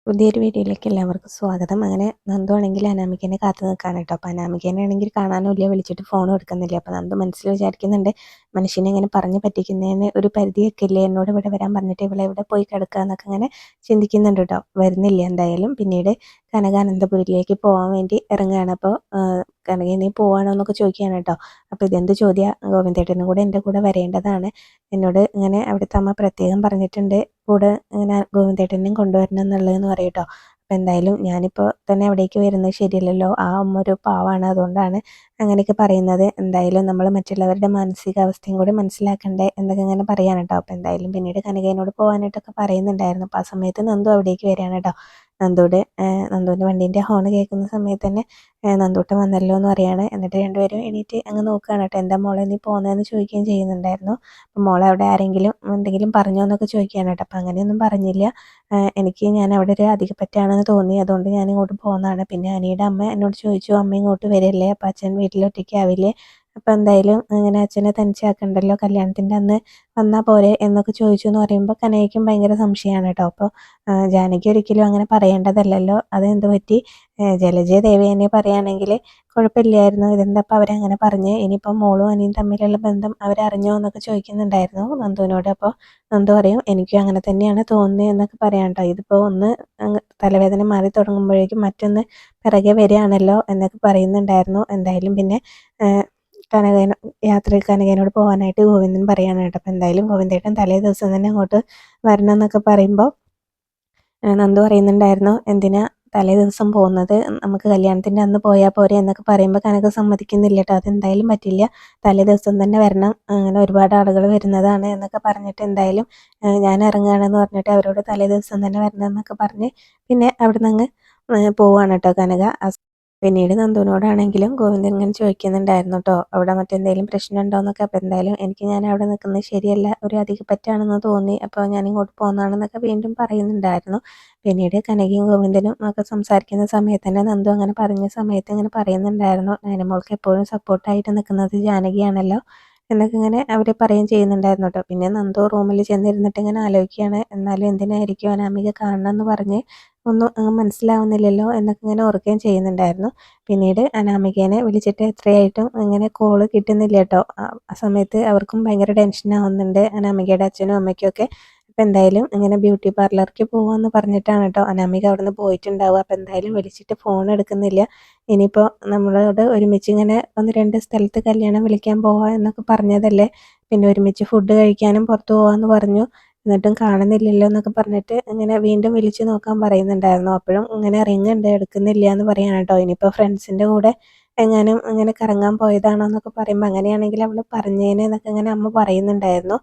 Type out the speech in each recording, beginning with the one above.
പുതിയൊരു വീഡിയോയിലേക്ക് എല്ലാവർക്കും സ്വാഗതം. അങ്ങനെ നന്ദു ആണെങ്കിൽ അനാമികേനെ കാത്തു നിൽക്കാണ് കേട്ടോ. അപ്പോൾ അനാമികേനെ ആണെങ്കിൽ കാണാനും ഇല്ല, വിളിച്ചിട്ട് ഫോണും എടുക്കുന്നില്ല. അപ്പോൾ നന്ദു മനസ്സിൽ വിചാരിക്കുന്നുണ്ട്, മനുഷ്യനെ ഇങ്ങനെ പറഞ്ഞ് പറ്റിക്കുന്നതിന് ഒരു പരിധിയൊക്കെ ഇല്ലേ, എന്നോട് ഇവിടെ വരാൻ പറഞ്ഞിട്ട് ഇവിടെ എവിടെ പോയി കിടക്കുക എന്നൊക്കെ അങ്ങനെ ചിന്തിക്കുന്നുണ്ട് കേട്ടോ. വരുന്നില്ല എന്തായാലും. പിന്നീട് കനക അനന്തപുരിയിലേക്ക് പോകാൻ വേണ്ടി ഇറങ്ങുകയാണ്. അപ്പോൾ കനക നീ പോവാണോ എന്നൊക്കെ ചോദിക്കുകയാണ് കേട്ടോ. അപ്പോൾ ഇതെന്ത് ചോദ്യം, ഗോവിന്ദേട്ടനും കൂടെ എൻ്റെ കൂടെ വരേണ്ടതാണ്, എന്നോട് ഇങ്ങനെ അവിടുത്തെ അമ്മ പ്രത്യേകം പറഞ്ഞിട്ടുണ്ട് കൂടെ ഇങ്ങനെ ഗോവിന്ദേട്ടനെയും കൊണ്ടുവരണം എന്നുള്ളതെന്ന് പറയും കേട്ടോ. അപ്പോൾ എന്തായാലും ഞാനിപ്പോൾ തന്നെ അവിടേക്ക് വരുന്നത് ശരിയല്ലല്ലോ, ആ അമ്മ ഒരു പാവാണ്, അതുകൊണ്ടാണ് അങ്ങനെയൊക്കെ പറയുന്നത്. എന്തായാലും നമ്മൾ മറ്റുള്ളവരുടെ മാനസികാവസ്ഥയും കൂടി മനസ്സിലാക്കണ്ടേ എന്നൊക്കെ ഇങ്ങനെ പറയാൻ കേട്ടോ. അപ്പോൾ എന്തായാലും പിന്നീട് കനകേനോട് പോകാനായിട്ടൊക്കെ പറയുന്നുണ്ടായിരുന്നു. അപ്പോൾ ആ സമയത്ത് നന്ദു അവിടേക്ക് വരികയാണ് കേട്ടോ. നന്ദുവിൻ്റെ വണ്ടീൻ്റെ ഹോൺ കേൾക്കുന്ന സമയത്ത് തന്നെ നന്ദൂട്ടൻ വന്നല്ലോ എന്ന് പറയാണ്. എന്നിട്ട് രണ്ടുപേരും എണീറ്റ് അങ്ങ് നോക്കുകയാണ് കേട്ടോ. എന്താ മോളെ നീ പോകുന്നതെന്ന് ചോദിക്കുകയും ചെയ്യുന്നുണ്ടായിരുന്നു. അപ്പം മോളെ അവിടെ ആരെങ്കിലും എന്തെങ്കിലും പറഞ്ഞോ എന്നൊക്കെ ചോദിക്കുകയാണ് കേട്ടോ. അപ്പം അങ്ങനെയൊന്നും പറഞ്ഞില്ല, ഞാൻ അവിടെ ഒരു അധികപ്പറ്റാണെന്ന് തോന്നി, അതുകൊണ്ട് ഞാൻ ഇങ്ങോട്ട് പോകുന്നതാണ്. പിന്നെ അനിയുടെ അമ്മ എന്നോട് ചോദിച്ചു, അമ്മ ഇങ്ങോട്ട് വരില്ലേ, അപ്പം അച്ഛൻ വീട്ടിൽ ഒറ്റയ്ക്കാവില്ലേ, അപ്പോൾ എന്തായാലും അങ്ങനെ അച്ഛനെ തനിച്ചാക്കണ്ടല്ലോ, കല്യാണത്തിൻ്റെ അന്ന് വന്നാൽ പോരെ എന്നൊക്കെ ചോദിച്ചു എന്ന് പറയുമ്പോൾ കനയ്ക്കും ഭയങ്കര സംശയമാണ് കേട്ടോ. അപ്പോൾ ജാനകി ഒരിക്കലും അങ്ങനെ പറയേണ്ടതല്ലല്ലോ, അതെന്ത് പറ്റി, ജലജയെ ദേവയാനി പറയുകയാണെങ്കിൽ കുഴപ്പമില്ലായിരുന്നു, ഇതെന്താ അപ്പം അവരങ്ങനെ പറഞ്ഞ്, ഇനിയിപ്പം മോളും അനിയും തമ്മിലുള്ള ബന്ധം അവരറിഞ്ഞോ എന്നൊക്കെ ചോദിക്കുന്നുണ്ടായിരുന്നു നന്ദുവിനോട്. അപ്പോൾ നന്ദു പറയും എനിക്കും അങ്ങനെ തന്നെയാണ് തോന്നുന്നത് എന്നൊക്കെ പറയാം കേട്ടോ. ഇതിപ്പോൾ ഒന്ന് തലവേദന മാറി തുടങ്ങുമ്പോഴേക്കും മറ്റൊന്ന് പിറകെ വരികയാണല്ലോ എന്നൊക്കെ പറയുന്നുണ്ടായിരുന്നു. എന്തായാലും പിന്നെ കനകേന കനകേനോട് പോകാനായിട്ട് ഗോവിന്ദൻ പറയാണ് കേട്ടോ. അപ്പോൾ എന്തായാലും ഗോവിന്ദേട്ടൻ തലേ ദിവസം തന്നെ അങ്ങോട്ട് വരണം എന്നൊക്കെ പറയുമ്പോൾ നന്ദു പറയുന്നുണ്ടായിരുന്നു, എന്തിനാ തലേ ദിവസം പോകുന്നത്, നമുക്ക് കല്യാണത്തിൻ്റെ അന്ന് പോയാൽ പോരെ എന്നൊക്കെ പറയുമ്പോൾ കനക സമ്മതിക്കുന്നില്ല കേട്ടോ. അതെന്തായാലും പറ്റില്ല, തലേ ദിവസം തന്നെ വരണം, അങ്ങനെ ഒരുപാട് ആളുകൾ വരുന്നതാണ് എന്നൊക്കെ പറഞ്ഞിട്ട് എന്തായാലും ഞാൻ ഇറങ്ങുകയാണെന്ന് പറഞ്ഞിട്ട് അവരോട് തലേ ദിവസം തന്നെ വരണം എന്നൊക്കെ പറഞ്ഞ് പിന്നെ അവിടെ നിന്ന് അങ്ങ് പോവാണ് കേട്ടോ കനക. പിന്നീട് നന്ദുവിനോടാണെങ്കിലും ഗോവിന്ദൻ ഇങ്ങനെ ചോദിക്കുന്നുണ്ടായിരുന്നു കേട്ടോ, അവിടെ മറ്റെന്തെങ്കിലും പ്രശ്നം ഉണ്ടോ എന്നൊക്കെ. അപ്പോൾ എന്തായാലും ഞാൻ അവിടെ നിൽക്കുന്നത് ശരിയല്ല, ഒരു അധികപ്പറ്റാണെന്ന് തോന്നി, അപ്പോൾ ഞാൻ ഇങ്ങോട്ട് പോകുന്നതാണെന്നൊക്കെ വീണ്ടും പറയുന്നുണ്ടായിരുന്നു. പിന്നീട് കനകയും ഗോവിന്ദനും ഒക്കെ സംസാരിക്കുന്ന സമയത്ത് തന്നെ നന്ദു അങ്ങനെ പറഞ്ഞ സമയത്ത് ഇങ്ങനെ പറയുന്നുണ്ടായിരുന്നു, നയനമോൾക്ക് എപ്പോഴും സപ്പോർട്ടായിട്ട് നിൽക്കുന്നത് ജാനകിയാണല്ലോ എന്നൊക്കെ ഇങ്ങനെ അവർ പറയുകയും ചെയ്യുന്നുണ്ടായിരുന്നു കേട്ടോ. പിന്നെ നന്ദു റൂമിൽ ചെന്നിരുന്നിട്ട് ഇങ്ങനെ ആലോചിക്കുകയാണ്, എന്നാലും എന്തിനായിരിക്കും അനാമിക കാണണം എന്ന് പറഞ്ഞ് ഒന്നും മനസ്സിലാവുന്നില്ലല്ലോ എന്നൊക്കെ ഇങ്ങനെ ഓർക്കുകയും ചെയ്യുന്നുണ്ടായിരുന്നു. പിന്നീട് അനാമികേനെ വിളിച്ചിട്ട് എത്രയായിട്ടും ഇങ്ങനെ കോള് കിട്ടുന്നില്ല കേട്ടോ. ആ സമയത്ത് അവർക്കും ഭയങ്കര ടെൻഷനാവുന്നുണ്ട്, അനാമികയുടെ അച്ഛനും അമ്മയ്ക്കും ഒക്കെ. അപ്പോൾ എന്തായാലും ഇങ്ങനെ ബ്യൂട്ടി പാർലർക്ക് പോകാമെന്ന് പറഞ്ഞിട്ടാണ് കേട്ടോ അനാമിക അവിടെ നിന്ന് പോയിട്ടുണ്ടാവുക. അപ്പോൾ എന്തായാലും വിളിച്ചിട്ട് ഫോൺ എടുക്കുന്നില്ല. ഇനിയിപ്പോൾ നമ്മളോട് ഒരുമിച്ച് ഇങ്ങനെ 1-2 സ്ഥലത്ത് കല്യാണം വിളിക്കാൻ പോവാം എന്നൊക്കെ പറഞ്ഞതല്ലേ, പിന്നെ ഒരുമിച്ച് ഫുഡ് കഴിക്കാനും പുറത്ത് പോകാമെന്ന് പറഞ്ഞു, എന്നിട്ടും കാണുന്നില്ലല്ലോ എന്നൊക്കെ പറഞ്ഞിട്ട് ഇങ്ങനെ വീണ്ടും വിളിച്ച് നോക്കാൻ പറയുന്നുണ്ടായിരുന്നു. അപ്പോഴും ഇങ്ങനെ റിങ് ഉണ്ട്, എടുക്കുന്നില്ല എന്ന് പറയാണ് കേട്ടോ. ഇനിയിപ്പോൾ ഫ്രണ്ട്സിൻ്റെ കൂടെ എങ്ങാനും ഇങ്ങനെ കറങ്ങാൻ പോയതാണോ എന്നൊക്കെ പറയുമ്പോൾ അങ്ങനെയാണെങ്കിൽ അവൾ പറഞ്ഞേനെ എന്നൊക്കെ ഇങ്ങനെ അമ്മ പറയുന്നുണ്ടായിരുന്നു.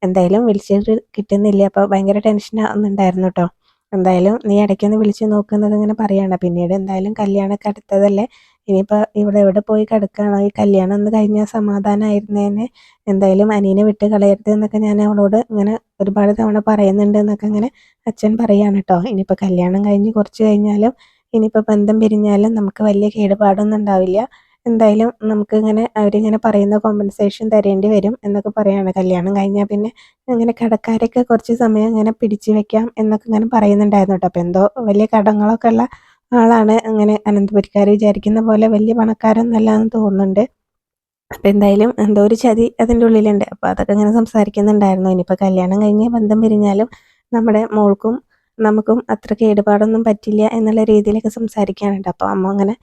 എന്തായാലും വിളിച്ചിട്ട് കിട്ടുന്നില്ല, അപ്പോൾ ഭയങ്കര ടെൻഷൻ ആവുന്നുണ്ടായിരുന്നു കേട്ടോ. എന്തായാലും നീ ഇടയ്ക്കൊന്ന് വിളിച്ച് നോക്കുന്നത് ഇങ്ങനെ പറയണം. പിന്നീട് എന്തായാലും കല്യാണമൊക്കെ അടുത്തതല്ലേ, ഇനിയിപ്പോൾ ഇവിടെ എവിടെ പോയി കിടക്കുകയാണോ, ഈ കല്യാണം ഒന്ന് കഴിഞ്ഞാൽ സമാധാനമായിരുന്നേനെ, എന്തായാലും അനീനെ വിട്ട് കളയരുത് എന്നൊക്കെ ഞാൻ അവളോട് ഇങ്ങനെ ഒരുപാട് തവണ പറയുന്നുണ്ട് എന്നൊക്കെ അങ്ങനെ അച്ഛൻ പറയാണ് കേട്ടോ. ഇനിയിപ്പോൾ കല്യാണം കഴിഞ്ഞ് കുറച്ച് കഴിഞ്ഞാലും ഇനിയിപ്പോൾ ബന്ധം പിരിഞ്ഞാലും നമുക്ക് വലിയ കേടുപാടൊന്നും ഉണ്ടാവില്ല, എന്തായാലും നമുക്ക് ഇങ്ങനെ അവരിങ്ങനെ പറയുന്ന കോമ്പൻസേഷൻ തരേണ്ടി വരും എന്നൊക്കെ പറയാണ്. കല്യാണം കഴിഞ്ഞാൽ പിന്നെ അങ്ങനെ കടക്കാരൊക്കെ കുറച്ച് സമയം ഇങ്ങനെ പിടിച്ചു വെക്കാം എന്നൊക്കെ ഇങ്ങനെ പറയുന്നുണ്ടായിരുന്നു കേട്ടോ. അപ്പോൾ എന്തോ വലിയ കടങ്ങളൊക്കെ ഉള്ള ആളാണ്, അങ്ങനെ അനന്തപുരിക്കാർ വിചാരിക്കുന്ന പോലെ വലിയ പണക്കാരൊന്നല്ല എന്ന് തോന്നുന്നുണ്ട്. അപ്പോൾ എന്തായാലും എന്തോ ഒരു ചതി അതിൻ്റെ ഉള്ളിലുണ്ട്. അപ്പോൾ അതൊക്കെ ഇങ്ങനെ സംസാരിക്കുന്നുണ്ടായിരുന്നു. ഇനിയിപ്പോൾ കല്യാണം കഴിഞ്ഞ് ബന്ധം പിരിഞ്ഞാലും നമ്മുടെ മോൾക്കും നമുക്കും അത്ര കേടുപാടൊന്നും പറ്റില്ല എന്നുള്ള രീതിയിലൊക്കെ സംസാരിക്കാനുണ്ട്. അപ്പോൾ അമ്മ അങ്ങനെ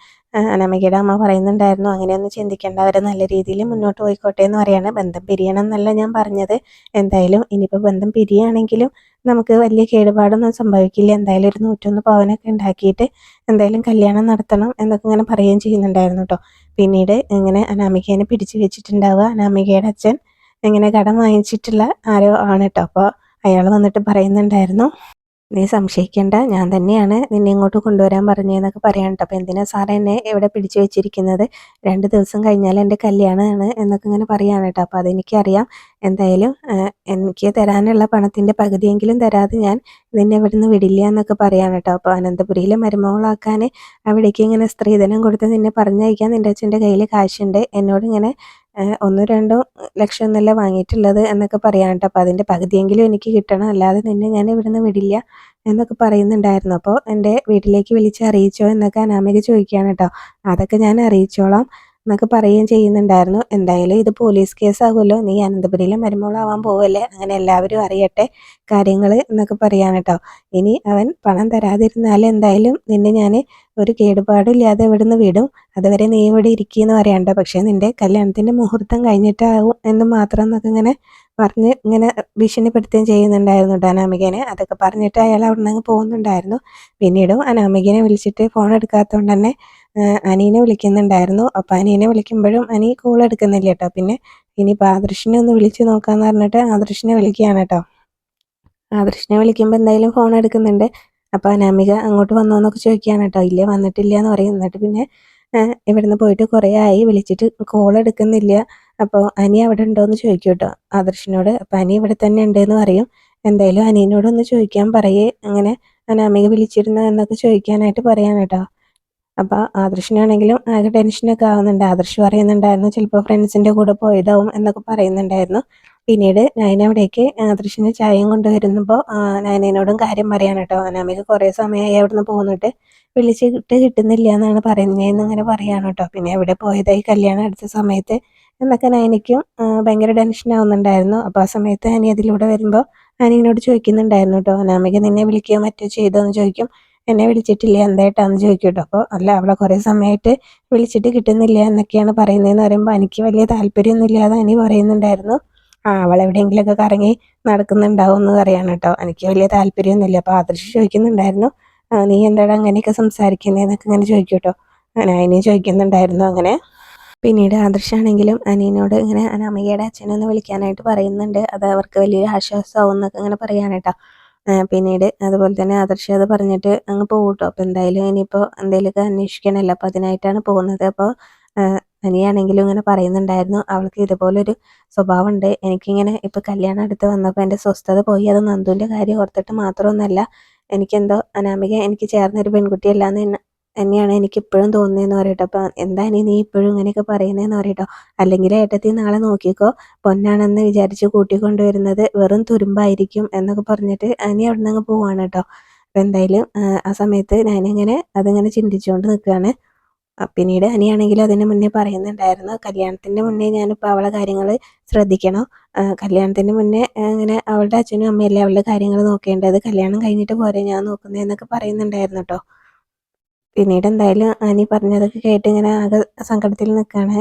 അനാമികയുടെ അമ്മ പറയുന്നുണ്ടായിരുന്നു, അങ്ങനെയൊന്നും ചിന്തിക്കേണ്ട, അവർ നല്ല രീതിയിൽ മുന്നോട്ട് പോയിക്കോട്ടെ എന്ന് പറയാണ്. ബന്ധം പിരിയണം എന്നല്ല ഞാൻ പറഞ്ഞത്, എന്തായാലും ഇനിയിപ്പോൾ ബന്ധം പിരിയുകയാണെങ്കിലും നമുക്ക് വലിയ കേടുപാടൊന്നും സംഭവിക്കില്ല, എന്തായാലും ഒരു 101 പവനൊക്കെ ഉണ്ടാക്കിയിട്ട് എന്തായാലും കല്യാണം നടത്തണം എന്നൊക്കെ ഇങ്ങനെ പറയുകയും ചെയ്യുന്നുണ്ടായിരുന്നു കേട്ടോ. പിന്നീട് ഇങ്ങനെ അനാമികേനെ പിടിച്ചു വെച്ചിട്ടുണ്ടാവുക അനാമികയുടെ അച്ഛൻ ഇങ്ങനെ കടം വാങ്ങിച്ചിട്ടുള്ള ആരോ ആണ് കേട്ടോ. അപ്പോൾ അയാൾ വന്നിട്ട് പറയുന്നുണ്ടായിരുന്നു, നീ സംശയിക്കേണ്ട, ഞാൻ തന്നെയാണ് നിന്നെ ഇങ്ങോട്ട് കൊണ്ടുവരാൻ പറഞ്ഞതെന്നൊക്കെ പറയാൻ കേട്ടോ. അപ്പോൾ എന്തിനാ സാറേ എന്നെ ഇവിടെ പിടിച്ചു വെച്ചിരിക്കുന്നത്, 2 ദിവസം കഴിഞ്ഞാൽ എൻ്റെ കല്യാണമാണ് എന്നൊക്കെ ഇങ്ങനെ പറയാണ് കേട്ടോ. അപ്പോൾ അതെനിക്കറിയാം, എന്തായാലും എനിക്ക് തരാനുള്ള പണത്തിൻ്റെ പകുതിയെങ്കിലും തരാതെ ഞാൻ നിന്നെ ഇവിടെ നിന്ന് വിടില്ല എന്നൊക്കെ പറയാണ് കേട്ടോ. അപ്പോൾ അനന്തപുരിയിലെ മരുമകളാക്കാൻ അവിടേക്ക് ഇങ്ങനെ സ്ത്രീധനം കൊടുത്ത് നിന്നെ പറഞ്ഞയക്കാൻ നിൻ്റെ അച്ഛൻ്റെ കയ്യിൽ കാശുണ്ട്, എന്നോട് ഇങ്ങനെ 1, 2 ലക്ഷം എന്നല്ല വാങ്ങിയിട്ടുള്ളത് എന്നൊക്കെ പറയാം കേട്ടോ. അപ്പോൾ അതിൻ്റെ പകുതിയെങ്കിലും എനിക്ക് കിട്ടണം, അല്ലാതെ നിന്നെ ഞാൻ ഇവിടുന്ന് വിടില്ല എന്നൊക്കെ പറയുന്നുണ്ടായിരുന്നു. അപ്പോൾ എൻ്റെ വീട്ടിലേക്ക് വിളിച്ച് അറിയിച്ചോ എന്നൊക്കെ അനാമിക ചോദിക്കുകയാണ് കേട്ടോ. അതൊക്കെ ഞാൻ അറിയിച്ചോളാം എന്നൊക്കെ പറയുകയും ചെയ്യുന്നുണ്ടായിരുന്നു. എന്തായാലും ഇത് പോലീസ് കേസാകുമല്ലോ, നീ അനന്തപുരിയിലെ മരുമോളാവാൻ പോവല്ലേ, അങ്ങനെ എല്ലാവരും അറിയട്ടെ കാര്യങ്ങൾ എന്നൊക്കെ പറയാണ് കേട്ടോ. ഇനി അവൻ പണം തരാതിരുന്നാൽ എന്തായാലും നിന്നെ ഞാൻ ഒരു കേടുപാടില്ലാതെ ഇവിടുന്ന് വിടും, അതുവരെ നീ ഇവിടെ ഇരിക്കുകയെന്ന് പറയണ്ട, പക്ഷേ നിന്റെ കല്യാണത്തിൻ്റെ മുഹൂർത്തം കഴിഞ്ഞിട്ടാവും എന്ന് മാത്രം എന്നൊക്കെ ഇങ്ങനെ പറഞ്ഞ് ഇങ്ങനെ ഭീഷണിപ്പെടുത്തുകയും ചെയ്യുന്നുണ്ടായിരുന്നു കേട്ടോ അനാമികനെ. അതൊക്കെ പറഞ്ഞിട്ട് അയാൾ അവിടെ നിന്ന് പോകുന്നുണ്ടായിരുന്നു. പിന്നീടും അനാമികനെ വിളിച്ചിട്ട് ഫോൺ എടുക്കാത്തതുകൊണ്ട് തന്നെ അനീനെ വിളിക്കുന്നുണ്ടായിരുന്നു. അപ്പോൾ അനീനെ വിളിക്കുമ്പോഴും അനി കോൾ എടുക്കുന്നില്ല കേട്ടോ. പിന്നെ ഇനിയിപ്പോൾ ആദർശിനെ ഒന്ന് വിളിച്ച് നോക്കാമെന്ന് പറഞ്ഞിട്ട് ആദർശിനെ വിളിക്കുകയാണ് കേട്ടോ. ആദർശിനെ വിളിക്കുമ്പോൾ എന്തായാലും ഫോൺ എടുക്കുന്നുണ്ട്. അപ്പോൾ അനാമിക അങ്ങോട്ട് വന്നോ എന്നൊക്കെ ചോദിക്കുകയാണ് കേട്ടോ. ഇല്ല, വന്നിട്ടില്ല എന്ന് പറയും. എന്നിട്ട് പിന്നെ ഇവിടുന്ന് പോയിട്ട് കുറേ ആയി, വിളിച്ചിട്ട് കോൾ എടുക്കുന്നില്ല. അപ്പോൾ അനി അവിടെ ഉണ്ടോ എന്ന് ചോദിക്കും കേട്ടോ ആദർശിനോട്. അപ്പോൾ അനി ഇവിടെ തന്നെ ഉണ്ടെന്ന് പറയും. എന്തായാലും അനിയനോടൊന്ന് ചോദിക്കാൻ പറയേ, അങ്ങനെ അനാമിക വിളിച്ചിരുന്നോ എന്നൊക്കെ ചോദിക്കാനായിട്ട് പറയാൻ കേട്ടോ. അപ്പോൾ ആദർശിനാണെങ്കിലും ആകെ ടെൻഷനൊക്കെ ആവുന്നുണ്ട്. ആദർശ് പറയുന്നുണ്ടായിരുന്നു ചിലപ്പോൾ ഫ്രണ്ട്സിൻ്റെ കൂടെ പോയതാവും എന്നൊക്കെ പറയുന്നുണ്ടായിരുന്നു. പിന്നീട് നയന അവിടേക്ക് ആദർശിന് ചായയും കൊണ്ടുവരുമ്പോൾ നയനയോടും കാര്യം പറയാണ് കേട്ടോ. അനാമിക കുറേ സമയമായി അവിടുന്ന് പോന്നിട്ട് വിളിച്ചിട്ട് കിട്ടുന്നില്ല എന്നാണ് പറയുന്നതെന്ന് ഇങ്ങനെ പറയാണ് കേട്ടോ. പിന്നെ എവിടെ പോയതായി കല്യാണം അടുത്ത സമയത്ത് എന്നൊക്കെ നയനയ്ക്കും ഭയങ്കര ടെൻഷൻ ആവുന്നുണ്ടായിരുന്നു. അപ്പോൾ ആ സമയത്ത് അനി അതിലൂടെ വരുമ്പോൾ അനിയനോട് ചോദിക്കുന്നുണ്ടായിരുന്നു കേട്ടോ, അനാമിക നിന്നെ വിളിക്കുകയോ മറ്റോ ചെയ്തോ എന്ന് ചോദിക്കും. എന്നെ വിളിച്ചിട്ടില്ല എന്തായിട്ടാന്ന് ചോദിക്കും കേട്ടോ. അപ്പോൾ അല്ല, അവളെ കുറേ സമയമായിട്ട് വിളിച്ചിട്ട് കിട്ടുന്നില്ല എന്നൊക്കെയാണ് പറയുന്നതെന്ന് പറയുമ്പോൾ എനിക്ക് വലിയ താല്പര്യമൊന്നും ഇല്ലാതെ അനി പറയുന്നുണ്ടായിരുന്നു. അവൾ എവിടെയെങ്കിലുമൊക്കെ കറങ്ങി നടക്കുന്നുണ്ടാവും എന്ന് പറയാണ് കേട്ടോ. എനിക്ക് വലിയ താല്പര്യമൊന്നുമില്ല. അപ്പോൾ ആദർശ് ചോദിക്കുന്നുണ്ടായിരുന്നു, നീ എന്താണ് അങ്ങനെയൊക്കെ സംസാരിക്കുന്നതെന്നൊക്കെ ഇങ്ങനെ ചോദിക്കും കേട്ടോ. അനിയും ചോദിക്കുന്നുണ്ടായിരുന്നു അങ്ങനെ. പിന്നീട് ആദർശാണെങ്കിലും അനിയനോട് ഇങ്ങനെ അനാമികയുടെ അച്ഛനൊന്ന് വിളിക്കാനായിട്ട് പറയുന്നുണ്ട്. അത് അവർക്ക് വലിയൊരു ആശ്വാസമാവും എന്നൊക്കെ ഇങ്ങനെ പറയാണ് കേട്ടോ. പിന്നീട് അതുപോലെ തന്നെ ആദർശ് അത് പറഞ്ഞിട്ട് അങ്ങ് പോകും കേട്ടോ. അപ്പോൾ എന്തായാലും ഇനിയിപ്പോൾ എന്തെങ്കിലുമൊക്കെ അന്വേഷിക്കണമല്ലോ, അപ്പോൾ അതിനായിട്ടാണ് പോകുന്നത്. അപ്പോൾ അനിയാണെങ്കിലും ഇങ്ങനെ പറയുന്നുണ്ടായിരുന്നു, അവൾക്ക് ഇതുപോലൊരു സ്വഭാവമുണ്ട്. എനിക്കിങ്ങനെ ഇപ്പോൾ കല്യാണം അടുത്ത് വന്നപ്പോൾ എൻ്റെ സ്വസ്ഥത പോയി. അത് നന്ദുവിൻ്റെ കാര്യം ഓർത്തിട്ട് മാത്രമൊന്നുമല്ല, എനിക്കെന്തോ അനാമിക എനിക്ക് ചേർന്നൊരു പെൺകുട്ടിയല്ല എന്ന് തന്നെയാണ് എനിക്കിപ്പോഴും തോന്നുന്നതെന്ന് പറയട്ടോ. അപ്പം എന്താ നീ ഇപ്പോഴും ഇങ്ങനെയൊക്കെ പറയുന്നതെന്ന് പറയട്ടോ. അല്ലെങ്കിൽ ഏട്ടത്തി നാളെ നോക്കിക്കോ, പൊന്നാണെന്ന് വിചാരിച്ച് കൂട്ടിക്കൊണ്ടുവരുന്നത് വെറും തുരുമ്പായിരിക്കും എന്നൊക്കെ പറഞ്ഞിട്ട് അനി അവിടെ നിന്ന് പോവാണ് കേട്ടോ. അപ്പം എന്തായാലും ആ സമയത്ത് ഞാനിങ്ങനെ അതിങ്ങനെ ചിന്തിച്ചുകൊണ്ട് നിൽക്കുകയാണ്. പിന്നീട് അനിയാണെങ്കിലും അതിന് മുന്നേ പറയുന്നുണ്ടായിരുന്നു, കല്യാണത്തിൻ്റെ മുന്നേ ഞാനിപ്പോൾ അവളെ കാര്യങ്ങൾ ശ്രദ്ധിക്കണം, കല്യാണത്തിന് മുന്നേ ഇങ്ങനെ അവളുടെ അച്ഛനും അമ്മയല്ലേ അവളുടെ കാര്യങ്ങൾ നോക്കേണ്ടത്, കല്യാണം കഴിഞ്ഞിട്ട് പോരെ ഞാൻ നോക്കുന്നതെന്നൊക്കെ പറയുന്നുണ്ടായിരുന്നു കേട്ടോ. പിന്നീട് എന്തായാലും അനി പറഞ്ഞതൊക്കെ കേട്ട് ഇങ്ങനെ ആകെ സങ്കടത്തിൽ നിൽക്കുകയാണ്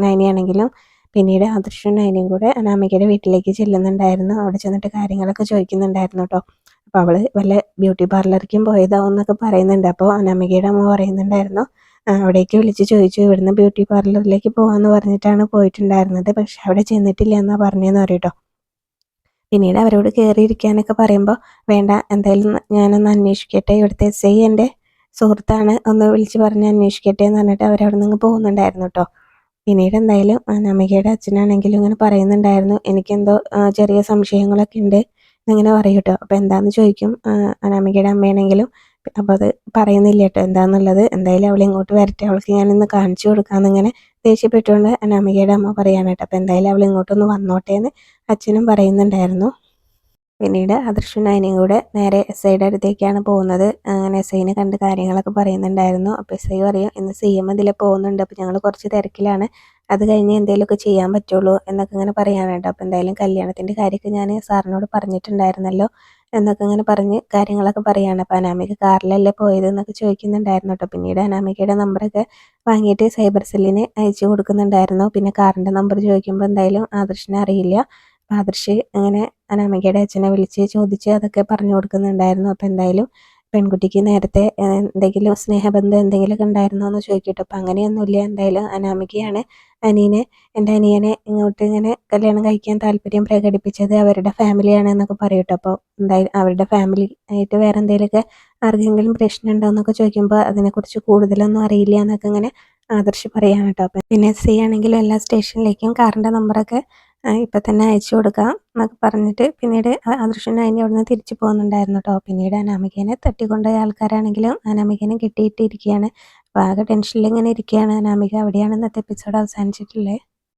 നയനയാണെങ്കിലും. പിന്നീട് ആദർശും നയനയും കൂടെ അനാമികയുടെ വീട്ടിലേക്ക് ചെല്ലുന്നുണ്ടായിരുന്നു. അവിടെ ചെന്നിട്ട് കാര്യങ്ങളൊക്കെ ചോദിക്കുന്നുണ്ടായിരുന്നു കേട്ടോ. അപ്പോൾ അവൾ വല്ല ബ്യൂട്ടി പാർലറിലേക്കും പോയതാവും എന്നൊക്കെ പറയുന്നുണ്ട്. അപ്പോൾ അനാമികയുടെ അമ്മ പറയുന്നുണ്ടായിരുന്നു, അവിടേക്ക് വിളിച്ച് ചോദിച്ചു, ഇവിടുന്ന് ബ്യൂട്ടി പാർലറിലേക്ക് പോകാമെന്ന് പറഞ്ഞിട്ടാണ് പോയിട്ടുണ്ടായിരുന്നത്, പക്ഷെ അവിടെ ചെന്നിട്ടില്ല എന്നാണ് പറഞ്ഞതെന്ന് പറയും കേട്ടോ. പിന്നീട് അവരോട് കയറിയിരിക്കാനൊക്കെ പറയുമ്പോൾ വേണ്ട, എന്തായാലും ഞാനൊന്ന് അന്വേഷിക്കട്ടെ, ഇവിടുത്തെ എസ്.ഐ എൻ്റെ സുഹൃത്താണ്, ഒന്ന് വിളിച്ച് പറഞ്ഞ് അന്വേഷിക്കട്ടെ എന്ന് പറഞ്ഞിട്ട് അവരവിടെ നിന്ന് പോകുന്നുണ്ടായിരുന്നു കേട്ടോ. പിന്നീട് എന്തായാലും അനാമികയുടെ അച്ഛനാണെങ്കിലും ഇങ്ങനെ പറയുന്നുണ്ടായിരുന്നു, എനിക്കെന്തോ ചെറിയ സംശയങ്ങളൊക്കെ ഉണ്ട് എന്നിങ്ങനെ പറയും കേട്ടോ. അപ്പോൾ എന്താണെന്ന് ചോദിക്കും അനാമികയുടെ അമ്മയാണെങ്കിലും. അപ്പോൾ അത് പറയുന്നില്ല കേട്ടോ എന്താണെന്നുള്ളത്. എന്തായാലും അവളെ ഇങ്ങോട്ട് വരട്ടെ, അവൾക്ക് ഞാനിന്ന് കാണിച്ചു കൊടുക്കാമെന്നിങ്ങനെ ദേഷ്യപ്പെട്ടുകൊണ്ട് അനാമികയുടെ അമ്മ പറയാണ് കേട്ടോ. അപ്പോൾ എന്തായാലും അവൾ ഇങ്ങോട്ടൊന്ന് വന്നോട്ടെ എന്ന് അച്ഛനും പറയുന്നുണ്ടായിരുന്നു. പിന്നീട് ആദർശും നയനയും കൂടെ നേരെ എസ് ഐയുടെ അടുത്തേക്കാണ് പോകുന്നത്. അങ്ങനെ എസ് ഐനെ കണ്ട് കാര്യങ്ങളൊക്കെ പറയുന്നുണ്ടായിരുന്നു. അപ്പോൾ എസ് ഐ പറയും, ഇന്ന് CM ഇതിലെ പോകുന്നുണ്ട്, അപ്പോൾ ഞങ്ങൾ കുറച്ച് തിരക്കിലാണ്, അത് കഴിഞ്ഞ് എന്തെങ്കിലുമൊക്കെ ചെയ്യാൻ പറ്റുള്ളൂ എന്നൊക്കെ ഇങ്ങനെ പറയാനായിട്ട്. അപ്പോൾ എന്തായാലും കല്യാണത്തിൻ്റെ കാര്യമൊക്കെ ഞാൻ സാറിനോട് പറഞ്ഞിട്ടുണ്ടായിരുന്നല്ലോ എന്നൊക്കെ ഇങ്ങനെ പറഞ്ഞ് കാര്യങ്ങളൊക്കെ പറയുകയാണ്. അപ്പോൾ അനാമിക കാറിലല്ലേ പോയത് എന്നൊക്കെ ചോദിക്കുന്നുണ്ടായിരുന്നു കേട്ടോ. പിന്നീട് അനാമികയുടെ നമ്പറൊക്കെ വാങ്ങിയിട്ട് സൈബർ സെല്ലിന് അയച്ചു കൊടുക്കുന്നുണ്ടായിരുന്നു. പിന്നെ കാറിൻ്റെ നമ്പർ ചോദിക്കുമ്പോൾ എന്തായാലും ആദർശിനെ അറിയില്ല. ആദർശ് അങ്ങനെ അനാമികയുടെ അച്ഛനെ വിളിച്ച് ചോദിച്ച് അതൊക്കെ പറഞ്ഞു കൊടുക്കുന്നുണ്ടായിരുന്നു. അപ്പോൾ എന്തായാലും പെൺകുട്ടിക്ക് നേരത്തെ എന്തെങ്കിലും സ്നേഹബന്ധം എന്തെങ്കിലുമൊക്കെ ഉണ്ടായിരുന്നോ എന്ന് ചോദിക്കട്ടെ. അപ്പോൾ അങ്ങനെയൊന്നുമില്ല, എന്തായാലും അനാമികയാണ് എൻ്റെ അനിയനെ ഇങ്ങോട്ട് ഇങ്ങനെ കല്യാണം കഴിക്കാൻ താല്പര്യം പ്രകടിപ്പിച്ചത്, അവരുടെ ഫാമിലിയാണ് എന്നൊക്കെ പറയും കേട്ടോ. അപ്പോൾ എന്തായാലും അവരുടെ ഫാമിലി ആയിട്ട് വേറെ എന്തെങ്കിലുമൊക്കെ ആർക്കെങ്കിലും പ്രശ്നം ഉണ്ടോ എന്നൊക്കെ ചോദിക്കുമ്പോൾ അതിനെക്കുറിച്ച് കൂടുതലൊന്നും അറിയില്ല എന്നൊക്കെ ഇങ്ങനെ ആദർശ് പറയാണ് കേട്ടോ. അപ്പം പിന്നെ SI ആണെങ്കിലും എല്ലാ സ്റ്റേഷനിലേക്കും കാറിൻ്റെ നമ്പറൊക്കെ ഇപ്പം തന്നെ അയച്ചു കൊടുക്കാം എന്നൊക്കെ പറഞ്ഞിട്ട് പിന്നീട് ആദർശൻ അതിനെ അവിടുന്ന് തിരിച്ചു പോകുന്നുണ്ടായിരുന്നു കേട്ടോ. പിന്നീട് അനാമികേനെ തട്ടിക്കൊണ്ടുപോയ ആൾക്കാരാണെങ്കിലും അനാമികേനെ കിട്ടിയിട്ടിരിക്കുകയാണ്. അപ്പോൾ ആകെ ടെൻഷനിൽ ഇങ്ങനെ ഇരിക്കുകയാണ് അനാമിക. അവിടെയാണ് ഇന്നത്തെ എപ്പിസോഡ് അവസാനിച്ചിട്ടുള്ളത്.